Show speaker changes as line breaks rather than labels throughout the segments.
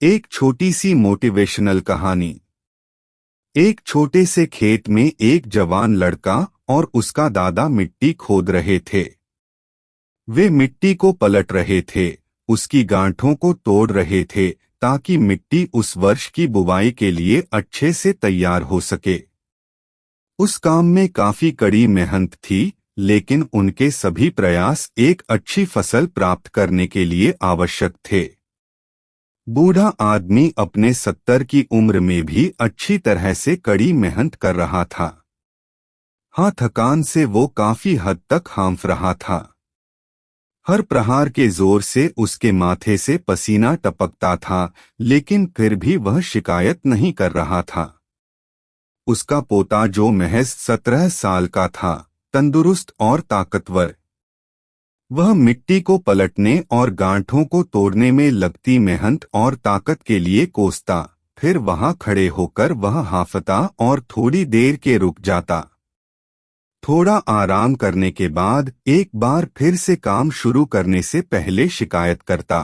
एक छोटी सी मोटिवेशनल कहानी। एक छोटे से खेत में एक जवान लड़का और उसका दादा मिट्टी खोद रहे थे। वे मिट्टी को पलट रहे थे, उसकी गांठों को तोड़ रहे थे ताकि मिट्टी उस वर्ष की बुवाई के लिए अच्छे से तैयार हो सके। उस काम में काफी कड़ी मेहनत थी, लेकिन उनके सभी प्रयास एक अच्छी फसल प्राप्त करने के लिए आवश्यक थे। बूढ़ा आदमी अपने 70 की उम्र में भी अच्छी तरह से कड़ी मेहनत कर रहा था। हाँ, थकान से वो काफी हद तक हांफ रहा था। हर प्रहार के जोर से उसके माथे से पसीना टपकता था, लेकिन फिर भी वह शिकायत नहीं कर रहा था। उसका पोता जो महज 17 साल का था, तंदुरुस्त और ताकतवर, वह मिट्टी को पलटने और गांठों को तोड़ने में लगती मेहनत और ताकत के लिए कोसता। फिर वहां खड़े होकर वह हांफता और थोड़ी देर के रुक जाता। थोड़ा आराम करने के बाद एक बार फिर से काम शुरू करने से पहले शिकायत करता।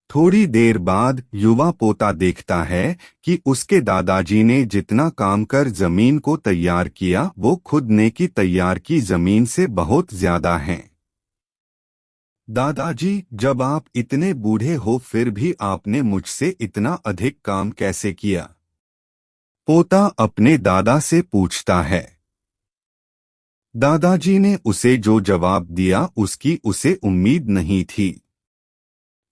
थोड़ी देर बाद युवा पोता देखता है कि उसके दादाजी ने जितना काम कर जमीन को तैयार किया वो खुदने की तैयार की जमीन से बहुत ज्यादा है। दादाजी, जब आप इतने बूढ़े हो फिर भी आपने मुझसे इतना अधिक काम कैसे किया? पोता अपने दादा से पूछता है। दादाजी ने उसे जो जवाब दिया उसकी उसे उम्मीद नहीं थी।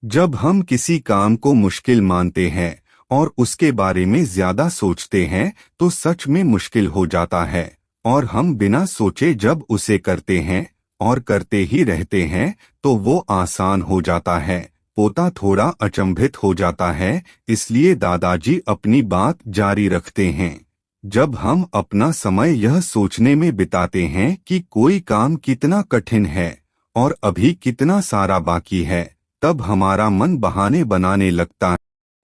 जब हम किसी काम को मुश्किल मानते हैं और उसके बारे में ज्यादा सोचते हैं तो सच में मुश्किल हो जाता है, और हम बिना सोचे जब उसे करते हैं और करते ही रहते हैं तो वो आसान हो जाता है। पोता थोड़ा अचंभित हो जाता है, इसलिए दादाजी अपनी बात जारी रखते हैं। जब हम अपना समय यह सोचने में बिताते हैं कि कोई काम कितना कठिन है और अभी कितना सारा बाकी है, तब हमारा मन बहाने बनाने लगता है।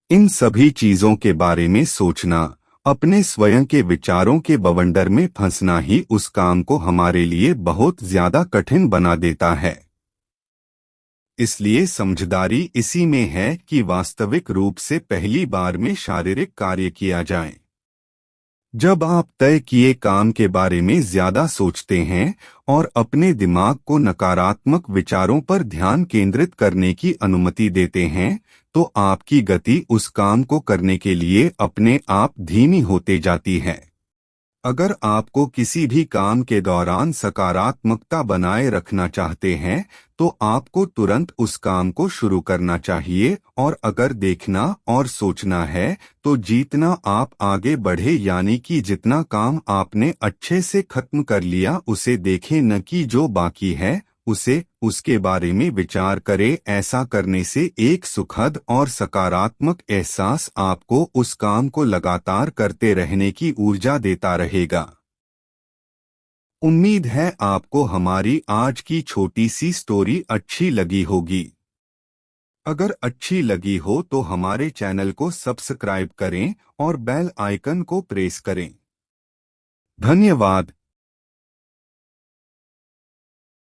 इन सभी चीजों के बारे में सोचना, अपने स्वयं के विचारों के बवंडर में फंसना ही उस काम को हमारे लिए बहुत ज्यादा कठिन बना देता है। इसलिए समझदारी इसी में है कि वास्तविक रूप से पहली बार में शारीरिक कार्य किया जाए। जब आप तय किए काम के बारे में ज्यादा सोचते हैं और अपने दिमाग को नकारात्मक विचारों पर ध्यान केंद्रित करने की अनुमति देते हैं, तो आपकी गति उस काम को करने के लिए अपने आप धीमी होते जाती है। अगर आपको किसी भी काम के दौरान सकारात्मकता बनाए रखना चाहते हैं, तो आपको तुरंत उस काम को शुरू करना चाहिए, और अगर देखना और सोचना है तो जितना आप आगे बढ़े, यानी कि जितना काम आपने अच्छे से खत्म कर लिया उसे देखें, न कि जो बाकी है उसे, उसके बारे में विचार करें। ऐसा करने से एक सुखद और सकारात्मक एहसास आपको उस काम को लगातार करते रहने की ऊर्जा देता रहेगा। उम्मीद है आपको हमारी आज की छोटी सी स्टोरी अच्छी लगी होगी। अगर अच्छी लगी हो तो हमारे चैनल को सब्सक्राइब करें और बेल आइकन को प्रेस करें। धन्यवाद।